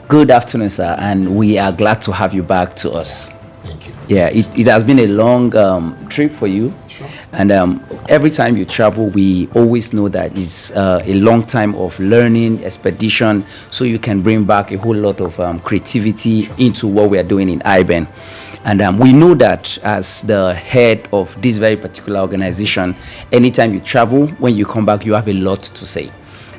Good afternoon, sir, and we are glad to have you back to us. Thank you. Yeah, it has been a long trip for you. Sure. And every time you travel, we always know that it's a long time of learning, expedition, so you can bring back a whole lot of creativity into what we are doing in Aiben. And we know that as the head of this very particular organization, anytime you travel, when you come back, you have a lot to say.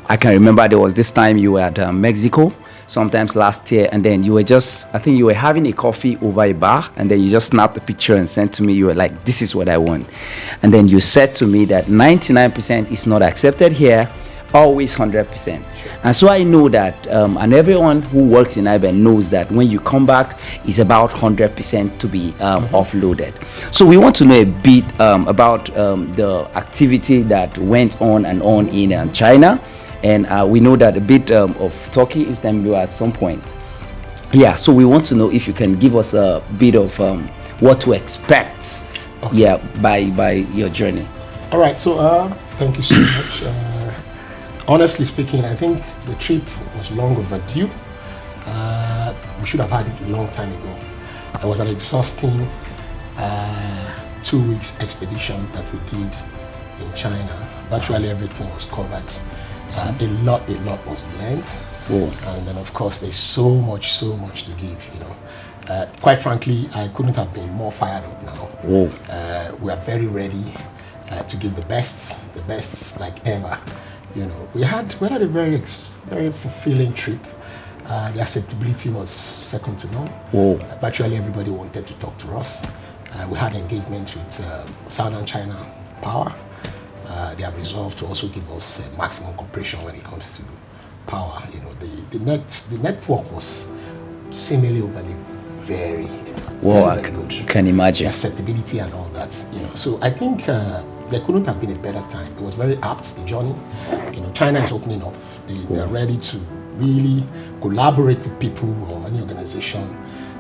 I can remember there was this time you were at Mexico, sometimes last year, and then you were I think you were having a coffee over a bar, and then you just snapped a picture and sent to me. You were like, this is what I want. And then you said to me that 99% is not accepted here, always 100%. And so I know that, and everyone who works in Aiben knows that when you come back, it's about 100% to be offloaded. So we want to know a bit about the activity that went on and on in China. And we know that a bit of Turkey is done at some point. Yeah, so we want to know if you can give us a bit of what to expect, by your journey. All right, so thank you so much. Honestly speaking, I think the trip was long overdue. We should have had it a long time ago. It was an exhausting 2 weeks expedition that we did in China. Virtually everything was covered. A lot was learned. And then of course there's so much to give, quite frankly, I couldn't have been more fired up now. We are very ready to give the best like ever. We had a very fulfilling trip. The acceptability was second to none. Virtually everybody wanted to talk to us. We had engagement with Southern China Power. They have resolved to also give us maximum cooperation when it comes to power. The network was seemingly overly very good. You can imagine. The acceptability and all that. So I think there couldn't have been a better time. It was very apt, the journey. China is opening up. They are ready to really collaborate with people or any organization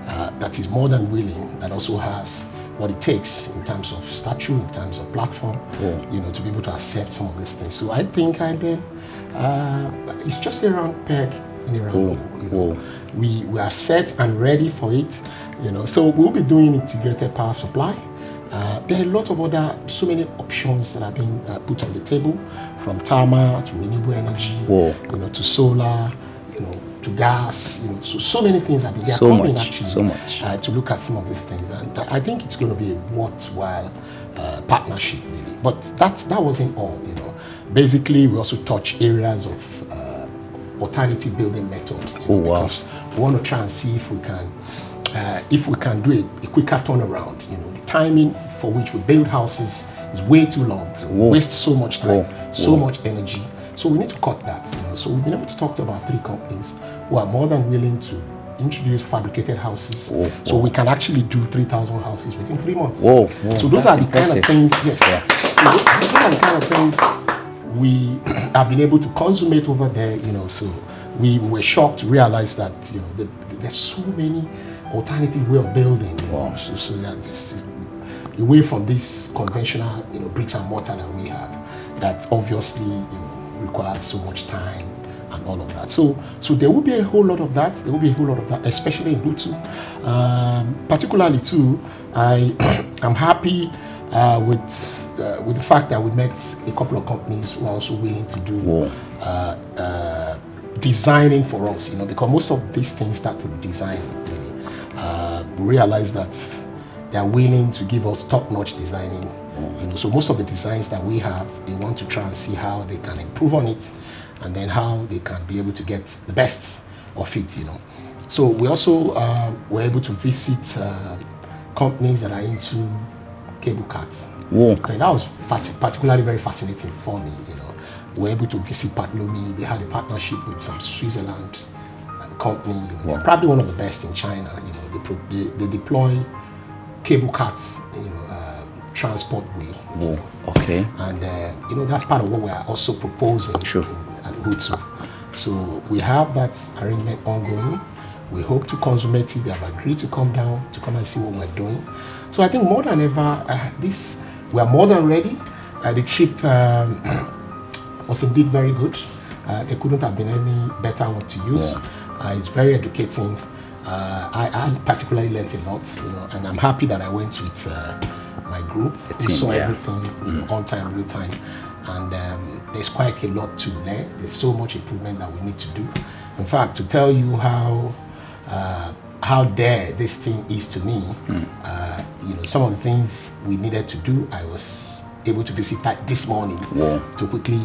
that is more than willing, that also has what it takes in terms of stature, in terms of platform, to be able to accept some of these things. So I think it's just a round peg in a round hole. We are set and ready for it. So we'll be doing integrated power supply. There are a lot of so many options that are being put on the table, from thermal to renewable energy, to solar, to gas, so many things that they are coming to look at some of these things, and I think it's going to be a worthwhile partnership, really. But that wasn't all, Basically, we also touch areas of alternative building methods, because we want to try and see if we can do a quicker turnaround. The timing for which we build houses is way too long, so we waste so much time, so much energy. So we need to cut that. So we've been able to talk to about 3 companies who are more than willing to introduce fabricated houses. So we can actually do 3,000 houses within 3 months. So those are the kind of things, So those are the kind of things we have been able to consummate over there, So we were shocked to realize that, there's so many alternative way of building, so that it's away from this conventional, bricks and mortar that we have, that obviously, required so much time and all of that. So there will be a whole lot of that. Especially in Bluetooth. Particularly too, I am happy with the fact that we met a couple of companies who are also willing to do designing for us. Because most of these things start with designing. Really, we realize that they are willing to give us top-notch designing. So most of the designs that we have, they want to try and see how they can improve on it, and then how they can be able to get the best of it. So we also were able to visit companies that are into cable cards. That was particularly very fascinating for me. We were able to visit Patlomi. They had a partnership with some Switzerland company. They're probably one of the best in China. They deploy cable cards, transport way. And that's part of what we are also proposing at Hutsu. So we have that arrangement ongoing. We hope to consummate it. They have agreed to come down to come and see what we're doing. So I think more than ever, we are more than ready. The trip was indeed very good. There couldn't have been any better word to use. It's very educating. I particularly learned a lot, and I'm happy that I went with my group who saw everything, on time, real time. And there's quite a lot to learn. There's so much improvement that we need to do. In fact, to tell you how dear this thing is to me, some of the things we needed to do, I was able to visit that this morning to quickly,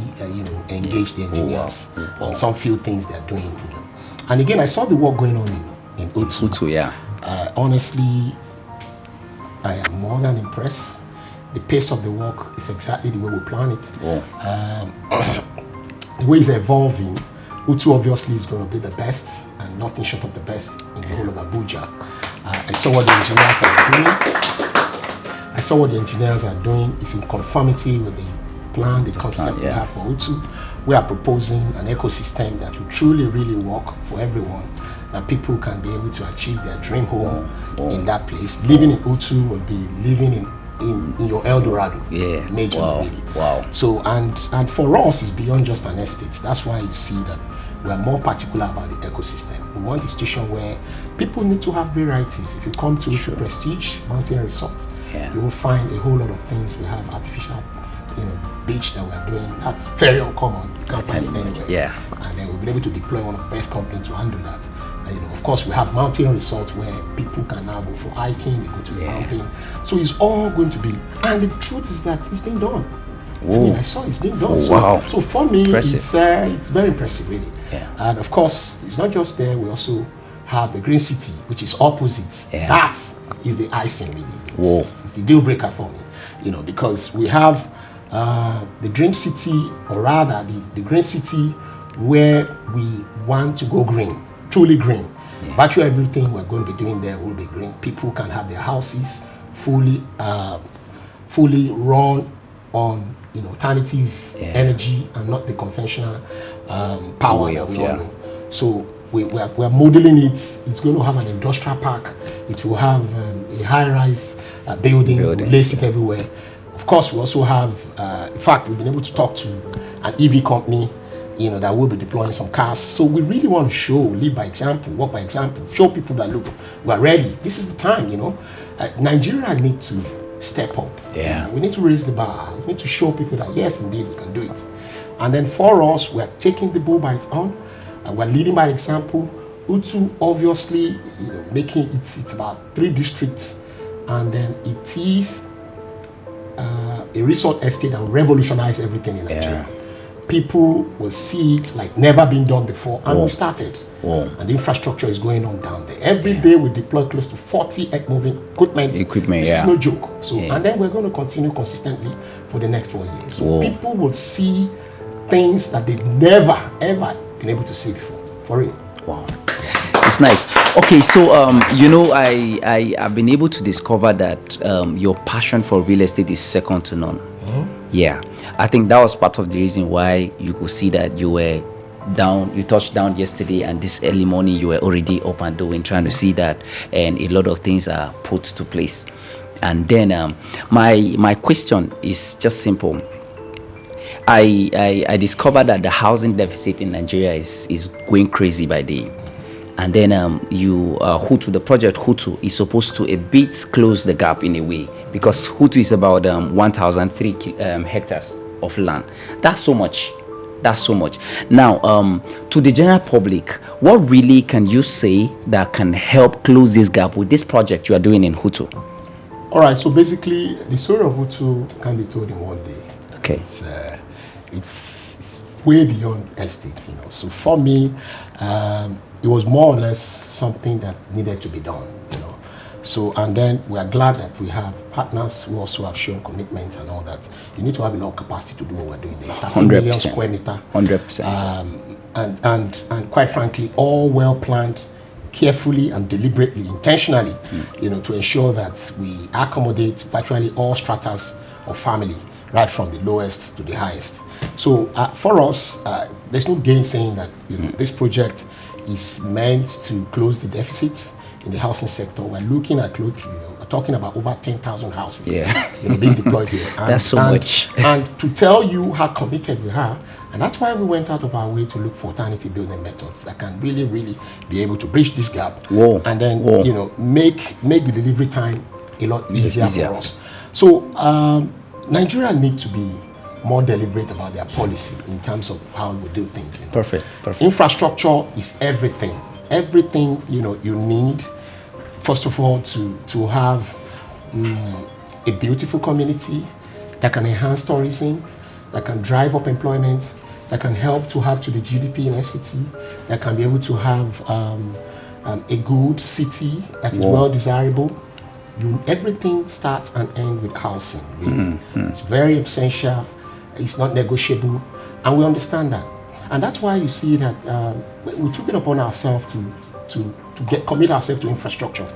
engage the engineers on some few things they're doing. And again, I saw the work going on in Utu. Honestly, I am more than impressed. The pace of the work is exactly the way we plan it. The way it's evolving, Utu obviously is going to be the best, and nothing short of the best in the whole of Abuja. I saw what the engineers are doing. It's in conformity with the plan, the concept we have for Utu. We are proposing an ecosystem that will truly, really work for everyone, that people can be able to achieve their dream home in that place. Living in Utu will be living in your El Dorado. Majorly, really. So, and for us, it's beyond just an estate. That's why you see that we are more particular about the ecosystem. We want a station where people need to have varieties. If you come to Utu Prestige Mountain Resort, you will find a whole lot of things. We have artificial, beach that we're doing. That's very uncommon. You can't find it anywhere. And then we'll be able to deploy one of the best companies to handle that. And, of course, we have mountain resorts where people can now go for hiking. They go to the mountain. So it's all going to be. And the truth is that it's been done. I saw it's been done. So for me, it's very impressive, really. And of course, it's not just there. We also have the Green City, which is opposite. That is the icing, really. It's the deal breaker for me, because we have the Dream City, or rather the Green City, where we want to go green, truly green. Virtually everything we're going to be doing there will be green. People can have their houses fully run on alternative energy and not the conventional power that we all know. So we're modeling it. It's going to have an industrial park. It will have a high-rise building. We'll place it everywhere. Of course, we also have, in fact, we've been able to talk to an EV company, that will be deploying some cars. So we really want to lead by example, work by example, show people that, look, we're ready. This is the time, Nigeria needs to step up. We need to raise the bar. We need to show people that, yes, indeed, we can do it. And then for us, we're taking the bull by its own. We're leading by example. Utu, obviously, making it's about 3 districts. And then it is a resort estate that will revolutionize everything in Nigeria. People will see it like never been done before, and we started. And the infrastructure is going on down there. Every day we deploy close to 40 earth-moving equipment. This is no joke. So, and then we're going to continue consistently for the next 4 years. So people will see things that they've never, ever been able to see before. For real. It's nice. Okay, so I've been able to discover that your passion for real estate is second to none. I think that was part of the reason why you could see that you touched down yesterday, and this early morning you were already up and doing, trying to see that, and a lot of things are put to place. And then my question is just simple. I discovered that the housing deficit in Nigeria is going crazy by day. And then Hutu, the project Hutu, is supposed to a bit close the gap in a way, because Hutu is about 1,003 hectares of land. That's so much. Now, to the general public, what really can you say that can help close this gap with this project you are doing in Hutu? All right, so basically, the story of Hutu can be told in one day. Okay. It's way beyond estate, So for me, it was more or less something that needed to be done, So, and then we are glad that we have partners who also have shown commitment and all that. You need to have enough capacity to do what we're doing. There's 30 million square meter. 100%. And quite frankly, all well planned, carefully and deliberately, intentionally, to ensure that we accommodate virtually all stratas of family, right from the lowest to the highest. So for us, there's no gainsaying that this project is meant to close the deficit in the housing sector. We're looking at we're talking about over 10,000 houses being deployed here. That's so much. And to tell you how committed we are, And that's why we went out of our way to look for alternative building methods that can really, really be able to bridge this gap. Whoa. And then, Whoa. you know, make the delivery time a lot easier for us. So Nigeria need to be more deliberate about their policy in terms of how we do things. You know. Perfect. Infrastructure is everything. Everything, you know, you need, first of all, to have a beautiful community that can enhance tourism, that can drive up employment, that can help to add to the GDP in FCT, that can be able to have a good city that is well desirable. Everything starts and ends with housing, really. It's very essential, it's not negotiable, and we understand that. And that's why you see that we took it upon ourselves to commit ourselves to infrastructure.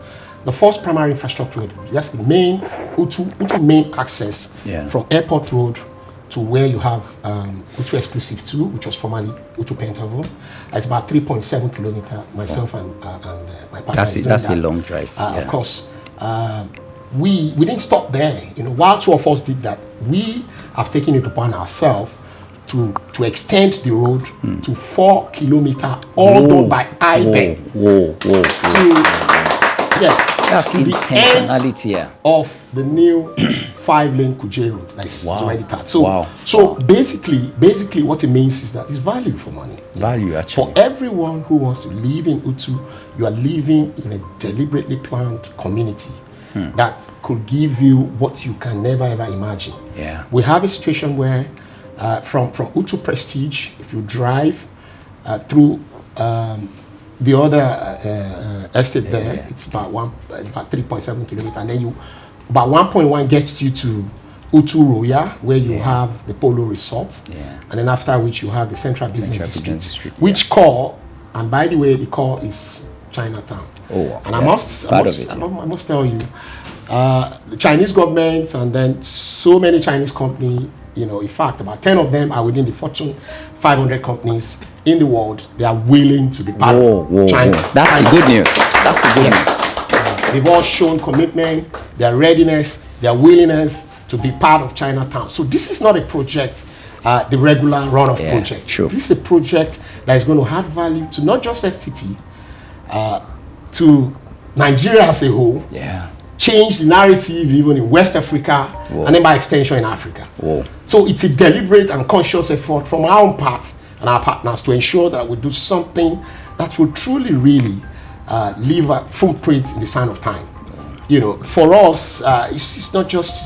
The first primary infrastructure, that's the main Utu main access from Airport Road to where you have Utu Exclusive 2, which was formerly Utu Pentaville. It's about 3.7 kilometers. Myself and my partner. That's a long drive. Of course, we didn't stop there. You know, while two of us did that, we have taken it upon ourselves to extend the road to 4 kilometers, all done by Aiben. Yes, that's intentionality of the new 5-lane Kuje road that's already started. So basically what it means is that it's value for money. Value, actually. For everyone who wants to live in Utu, you are living in a deliberately planned community that could give you what you can never ever imagine. Yeah. We have a situation where from Utu Prestige, if you drive through the other estate there, it's about 3.7 kilometers, and then about 1.1 gets you to Utu Roya, where you have the Polo Resort, and then after which you have the Central Business District, which core, and by the way, the core is Chinatown. And I must tell you, the Chinese government and then so many Chinese companies, you know, in fact, about 10 of them are within the Fortune 500 companies in the world. They are willing to be part of China. That's the good news. That's the good news. They've all shown commitment, their readiness, their willingness to be part of Chinatown. So this is not a project, the regular run-off project. Sure. This is a project that is going to add value to not just FTT, to Nigeria as a whole. Change the narrative even in West Africa, and then by extension in Africa. So it's a deliberate and conscious effort from our own part and our partners to ensure that we do something that will truly, really leave a footprint in the sand of time. You know, for us, it's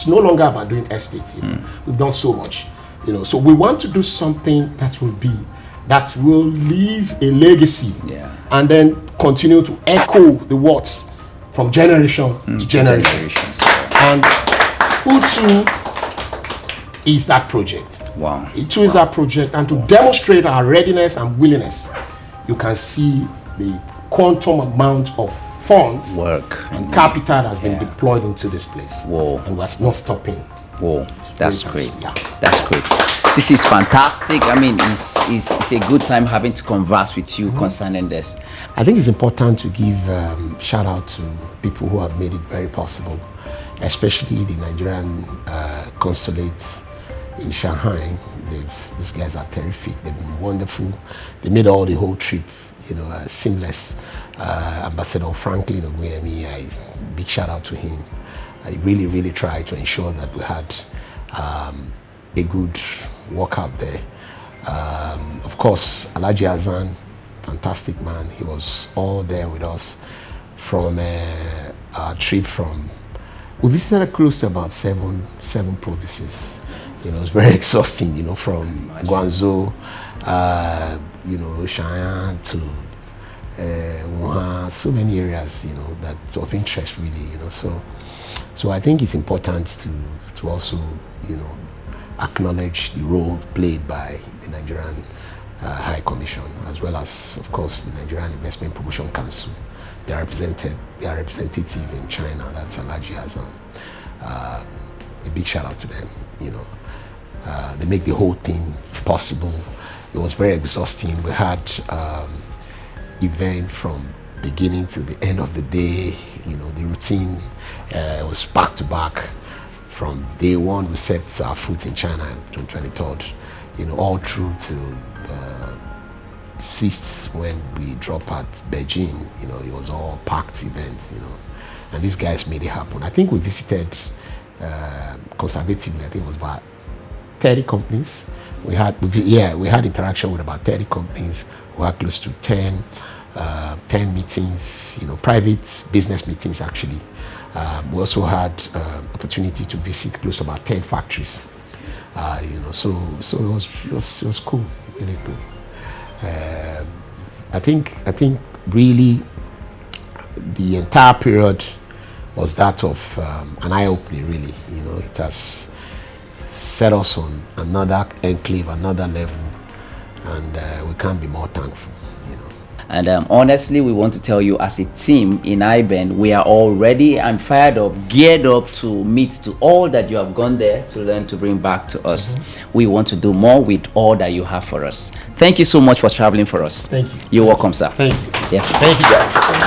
no longer about doing estates. You know? We've done so much. You know, so we want to do something that will leave a legacy, and then continue to echo the words from generation to generation. And Utu is that project. Utu is that project, and to demonstrate our readiness and willingness, you can see the quantum amount of funds and capital that has been deployed into this place. And we're not stopping. That's great. That's great. This is fantastic. I mean, it's a good time having to converse with you concerning this. I think it's important to give shout out to people who have made it very possible, especially the Nigerian consulates in Shanghai. These guys are terrific. They've been wonderful. They made all the whole trip, you know, seamless. Ambassador Franklin Oguyemi, big shout out to him. I really, really tried to ensure that we had a good walk out there. Of course, Alhaji Hassan, fantastic man. He was all there with us from our trip we visited close to about seven provinces. You know, it was very exhausting, you know, from Guangzhou, you know, Cheyenne to Wuhan, so many areas, you know, that's of interest really, you know. So I think it's important to also, you know, acknowledge the role played by the Nigerian High Commission, as well as, of course, the Nigerian Investment Promotion Council. They are representative in China. That's Alhaji Hassan. A big shout out to them. You know, they make the whole thing possible. It was very exhausting. We had event from beginning to the end of the day. You know, the routine was back to back. From day one, we set our foot in China on 23rd. you know, all through till ceased when we dropped at Beijing. You know, it was all packed events, you know, and these guys made it happen. I think we visited conservatively, I think it was about 30 companies. We had interaction with about 30 companies. We had close to 10 meetings, you know, private business meetings actually. We also had opportunity to visit close to about 10 factories. You know, so it was cool, really cool. I think really the entire period was that of an eye-opening, really. You know, it has set us on another enclave, another level, and we can't be more thankful, you know. And honestly, we want to tell you, as a team in Aiben, we are all ready and fired up, geared up to meet to all that you have gone there to learn to bring back to us. We want to do more with all that you have for us. Thank you so much for traveling for us. Thank you. You're welcome, sir. Thank you. Yes. Thank you, guys.